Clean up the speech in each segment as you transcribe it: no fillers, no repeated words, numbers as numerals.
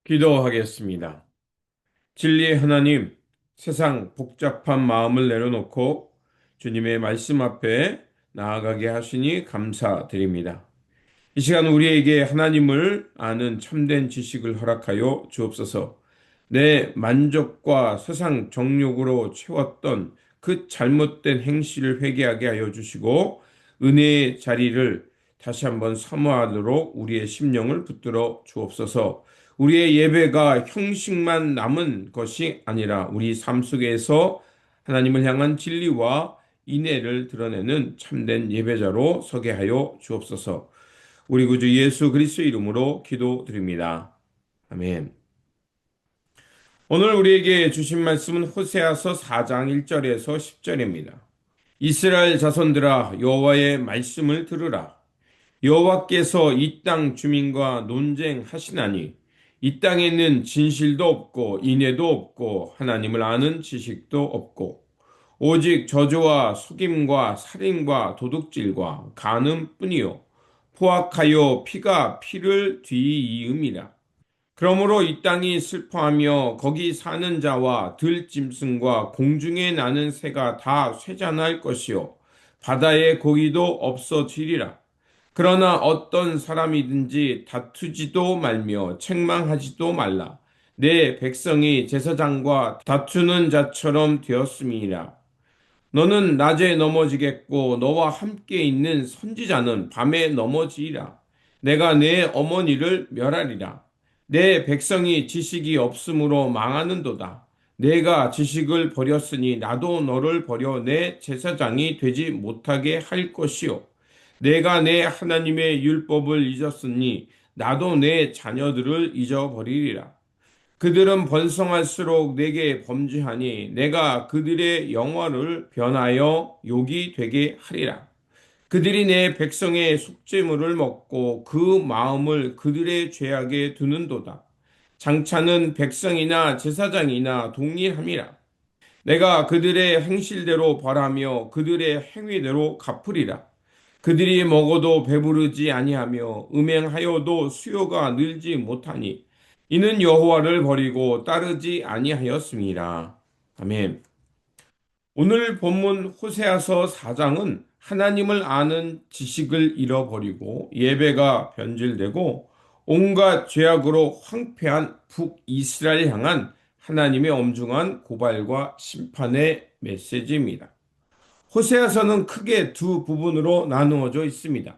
기도하겠습니다. 진리의 하나님, 세상 복잡한 마음을 내려놓고 주님의 말씀 앞에 나아가게 하시니 감사드립니다. 이 시간 우리에게 하나님을 아는 참된 지식을 허락하여 주옵소서. 내 만족과 세상 정욕으로 채웠던 그 잘못된 행실을 회개하게 하여 주시고 은혜의 자리를 다시 한번 사모하도록 우리의 심령을 붙들어 주옵소서. 우리의 예배가 형식만 남은 것이 아니라 우리 삶 속에서 하나님을 향한 진리와 인애를 드러내는 참된 예배자로 서게 하여 주옵소서. 우리 구주 예수 그리스도의 이름으로 기도드립니다. 아멘. 오늘 우리에게 주신 말씀은 호세아서 4장 1절에서 10절입니다. 이스라엘 자손들아 여호와의 말씀을 들으라. 여호와께서 이 땅 주민과 논쟁하시나니 이 땅에는 진실도 없고 인애도 없고 하나님을 아는 지식도 없고 오직 저주와 속임과 살인과 도둑질과 간음뿐이요 포악하여 피가 피를 뒤이음이라. 그러므로 이 땅이 슬퍼하며 거기 사는 자와 들짐승과 공중에 나는 새가 다 쇠잔할 것이요 바다의 고기도 없어지리라. 그러나 어떤 사람이든지 다투지도 말며 책망하지도 말라. 내 백성이 제사장과 다투는 자처럼 되었음이니라. 너는 낮에 넘어지겠고 너와 함께 있는 선지자는 밤에 넘어지리라. 내가 내 어머니를 멸하리라. 내 백성이 지식이 없으므로 망하는도다. 내가 지식을 버렸으니 나도 너를 버려 내 제사장이 되지 못하게 할 것이요. 내가 내 하나님의 율법을 잊었으니 나도 내 자녀들을 잊어버리리라. 그들은 번성할수록 내게 범죄하니 내가 그들의 영화를 변하여 욕이 되게 하리라. 그들이 내 백성의 속죄물을 먹고 그 마음을 그들의 죄악에 두는도다. 장차는 백성이나 제사장이나 동일함이라. 내가 그들의 행실대로 벌하며 그들의 행위대로 갚으리라. 그들이 먹어도 배부르지 아니하며 음행하여도 수요가 늘지 못하니 이는 여호와를 버리고 따르지 아니하였습니다. 아멘. 오늘 본문 호세아서 4장은 하나님을 아는 지식을 잃어버리고 예배가 변질되고 온갖 죄악으로 황폐한 북이스라엘 향한 하나님의 엄중한 고발과 심판의 메시지입니다. 호세아서는 크게 두 부분으로 나누어져 있습니다.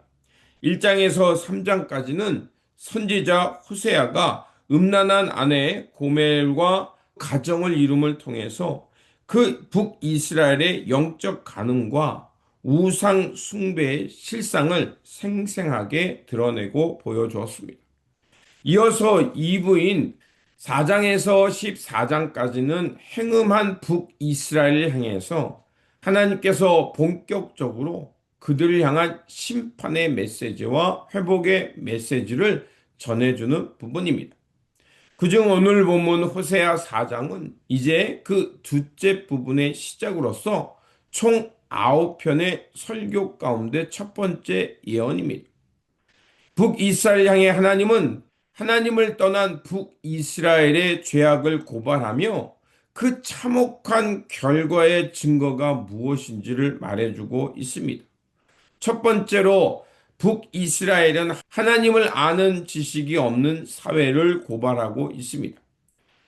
1장에서 3장까지는 선지자 호세아가 음란한 아내 고멜과 가정을 이룸을 통해서 그 북이스라엘의 영적 간음과 우상 숭배의 실상을 생생하게 드러내고 보여주었습니다. 이어서 2부인 4장에서 14장까지는 행음한 북이스라엘을 향해서 하나님께서 본격적으로 그들을 향한 심판의 메시지와 회복의 메시지를 전해주는 부분입니다. 그중 오늘 본문 호세아 4장은 이제 그 둘째 부분의 시작으로서 총 9편의 설교 가운데 첫 번째 예언입니다. 북이스라엘 향해 하나님은 하나님을 떠난 북이스라엘의 죄악을 고발하며 그 참혹한 결과의 증거가 무엇인지를 말해주고 있습니다. 첫 번째로 북이스라엘은 하나님을 아는 지식이 없는 사회를 고발하고 있습니다.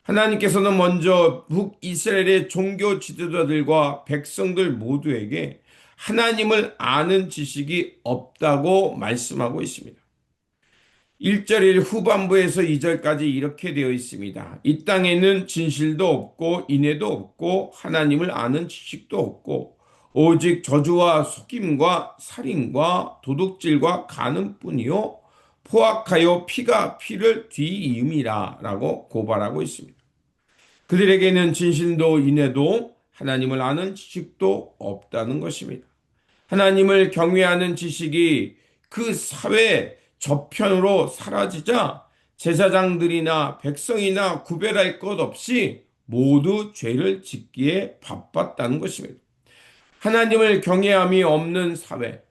하나님께서는 먼저 북이스라엘의 종교 지도자들과 백성들 모두에게 하나님을 아는 지식이 없다고 말씀하고 있습니다. 1절 1 후반부에서 2절까지 이렇게 되어 있습니다. 이 땅에는 진실도 없고 인애도 없고 하나님을 아는 지식도 없고 오직 저주와 속임과 살인과 도둑질과 간음뿐이요 포악하여 피가 피를 뒤이음이라 라고 고발하고 있습니다. 그들에게는 진실도 인애도 하나님을 아는 지식도 없다는 것입니다. 하나님을 경외하는 지식이 그 사회 저편으로 사라지자 제사장들이나 백성이나 구별할 것 없이 모두 죄를 짓기에 바빴다는 것입니다. 하나님을 경외함이 없는 사회.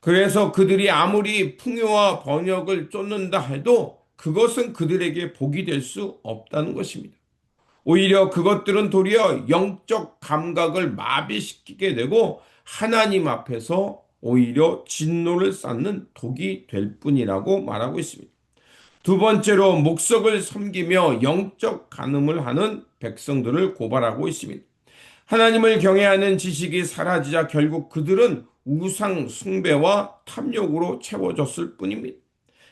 그래서 그들이 아무리 풍요와 번영을 쫓는다 해도 그것은 그들에게 복이 될 수 없다는 것입니다. 오히려 그것들은 도리어 영적 감각을 마비시키게 되고 하나님 앞에서 오히려 진노를 쌓는 독이 될 뿐이라고 말하고 있습니다. 두 번째로 목석을 섬기며 영적 간음을 하는 백성들을 고발하고 있습니다. 하나님을 경외하는 지식이 사라지자 결국 그들은 우상 숭배와 탐욕으로 채워졌을 뿐입니다.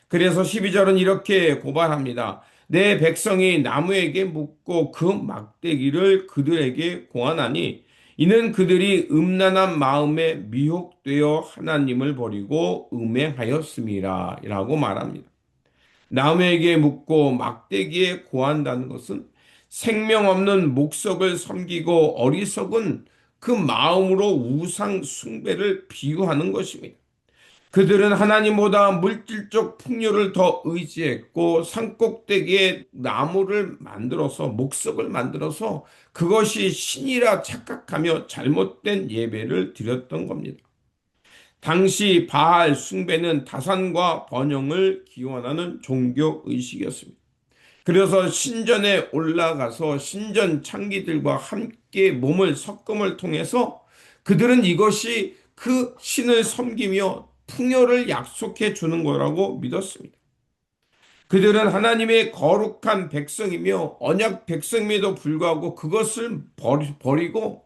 그래서 12절은 이렇게 고발합니다. 내 백성이 나무에게 묻고 그 막대기를 그들에게 고하나니 이는 그들이 음란한 마음에 미혹되어 하나님을 버리고 음행하였음이라 라고 말합니다. 나무에게 묻고 막대기에 고한다는 것은 생명 없는 목석을 섬기고 어리석은 그 마음으로 우상 숭배를 비유하는 것입니다. 그들은 하나님보다 물질적 풍요를 더 의지했고 산꼭대기에 나무를 만들어서 목석을 만들어서 그것이 신이라 착각하며 잘못된 예배를 드렸던 겁니다. 당시 바알 숭배는 다산과 번영을 기원하는 종교 의식이었습니다. 그래서 신전에 올라가서 신전 창기들과 함께 몸을 섞음을 통해서 그들은 이것이 그 신을 섬기며 풍요를 약속해 주는 거라고 믿었습니다. 그들은 하나님의 거룩한 백성이며 언약 백성임에도 불구하고 그것을 버리고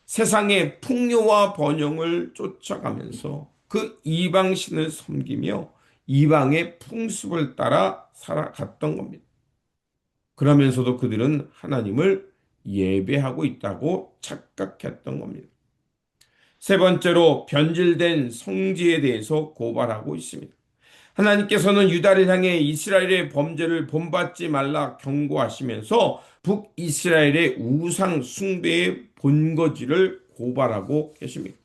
세상의 풍요와 번영을 쫓아가면서 그 이방신을 섬기며 이방의 풍습을 따라 살아갔던 겁니다. 그러면서도 그들은 하나님을 예배하고 있다고 착각했던 겁니다. 세 번째로 변질된 성지에 대해서 고발하고 있습니다. 하나님께서는 유다를 향해 이스라엘의 범죄를 본받지 말라 경고하시면서 북이스라엘의 우상 숭배의 본거지를 고발하고 계십니다.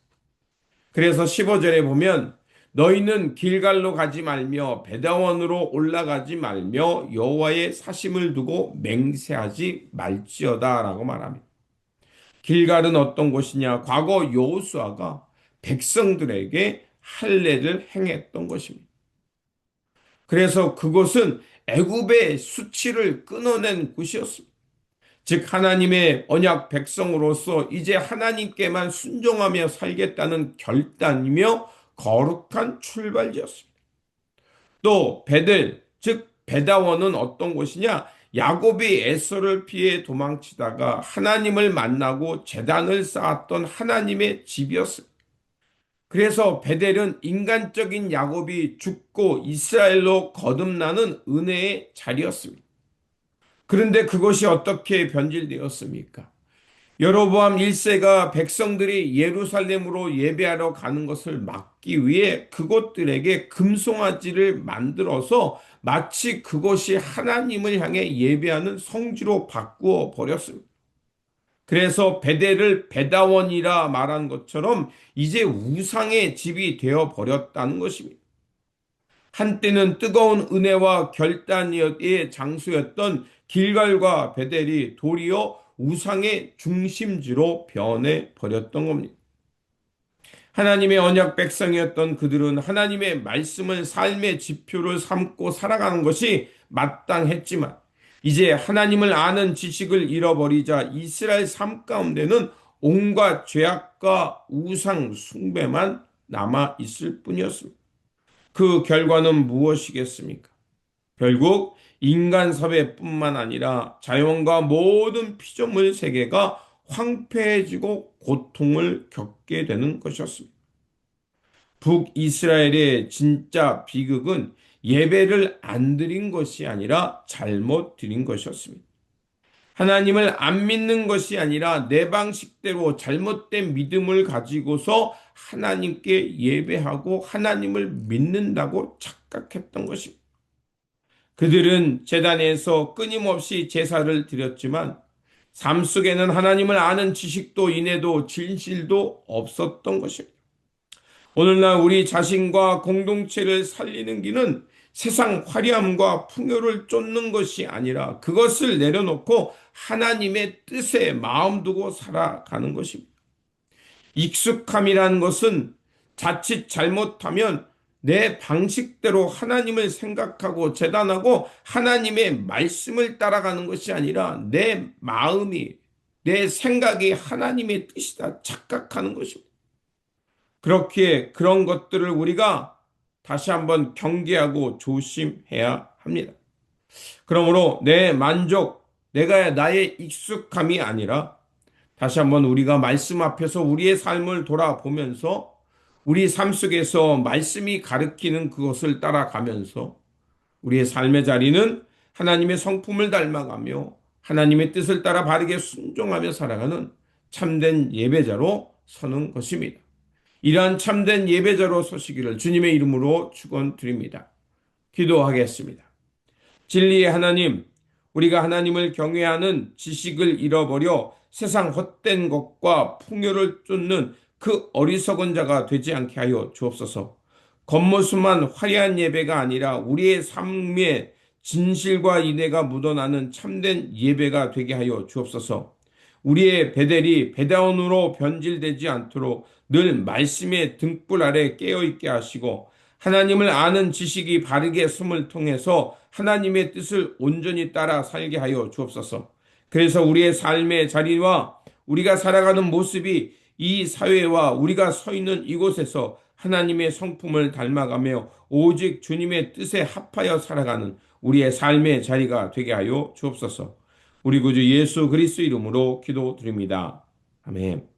그래서 15절에 보면 너희는 길갈로 가지 말며 베다원으로 올라가지 말며 여호와의 사심을 두고 맹세하지 말지어다라고 말합니다. 길갈은 어떤 곳이냐? 과거 여호수아가 백성들에게 할례를 행했던 것입니다. 그래서 그곳은 애굽의 수치를 끊어낸 곳이었습니다. 즉 하나님의 언약 백성으로서 이제 하나님께만 순종하며 살겠다는 결단이며 거룩한 출발지였습니다. 또 베델, 즉 베다원은 어떤 곳이냐? 야곱이 에서를 피해 도망치다가 하나님을 만나고 제단을 쌓았던 하나님의 집이었습니다. 그래서 베델은 인간적인 야곱이 죽고 이스라엘로 거듭나는 은혜의 자리였습니다. 그런데 그것이 어떻게 변질되었습니까? 여로보암 1세가 백성들이 예루살렘으로 예배하러 가는 것을 막기 위해 그곳들에게 금송아지를 만들어서 마치 그것이 하나님을 향해 예배하는 성지로 바꾸어 버렸습니다. 그래서 베델을 베다원이라 말한 것처럼 이제 우상의 집이 되어 버렸다는 것입니다. 한때는 뜨거운 은혜와 결단의 장소였던 길갈과 베델이 도리어 우상의 중심지로 변해 버렸던 겁니다. 하나님의 언약 백성이었던 그들은 하나님의 말씀을 삶의 지표를 삼고 살아가는 것이 마땅했지만 이제 하나님을 아는 지식을 잃어버리자 이스라엘 삶 가운데는 온갖 죄악과 우상 숭배만 남아 있을 뿐이었습니다. 그 결과는 무엇이겠습니까? 결국 인간 사회뿐만 아니라 자연과 모든 피조물 세계가 황폐해지고 고통을 겪게 되는 것이었습니다. 북이스라엘의 진짜 비극은 예배를 안 드린 것이 아니라 잘못 드린 것이었습니다. 하나님을 안 믿는 것이 아니라 내 방식대로 잘못된 믿음을 가지고서 하나님께 예배하고 하나님을 믿는다고 착각했던 것입니다. 그들은 제단에서 끊임없이 제사를 드렸지만 삶 속에는 하나님을 아는 지식도 인애도 진실도 없었던 것입니다. 오늘날 우리 자신과 공동체를 살리는 길은 세상 화려함과 풍요를 쫓는 것이 아니라 그것을 내려놓고 하나님의 뜻에 마음 두고 살아가는 것입니다. 익숙함이라는 것은 자칫 잘못하면 내 방식대로 하나님을 생각하고 재단하고 하나님의 말씀을 따라가는 것이 아니라 내 마음이, 내 생각이 하나님의 뜻이다 착각하는 것입니다. 그렇기에 그런 것들을 우리가 다시 한번 경계하고 조심해야 합니다. 그러므로 내 만족, 내가 나의 익숙함이 아니라 다시 한번 우리가 말씀 앞에서 우리의 삶을 돌아보면서 우리 삶 속에서 말씀이 가르치는 그것을 따라가면서 우리의 삶의 자리는 하나님의 성품을 닮아가며 하나님의 뜻을 따라 바르게 순종하며 살아가는 참된 예배자로 서는 것입니다. 이러한 참된 예배자로 서시기를 주님의 이름으로 축원드립니다. 기도하겠습니다. 진리의 하나님, 우리가 하나님을 경외하는 지식을 잃어버려 세상 헛된 것과 풍요를 쫓는 그 어리석은 자가 되지 않게 하여 주옵소서. 겉모습만 화려한 예배가 아니라 우리의 삶에 진실과 인애가 묻어나는 참된 예배가 되게 하여 주옵소서. 우리의 베델이 베다원으로 변질되지 않도록 늘 말씀의 등불 아래 깨어있게 하시고 하나님을 아는 지식이 바르게 숨을 통해서 하나님의 뜻을 온전히 따라 살게 하여 주옵소서. 그래서 우리의 삶의 자리와 우리가 살아가는 모습이 이 사회와 우리가 서 있는 이곳에서 하나님의 성품을 닮아가며 오직 주님의 뜻에 합하여 살아가는 우리의 삶의 자리가 되게 하여 주옵소서. 우리 구주 예수 그리스도 이름으로 기도드립니다. 아멘.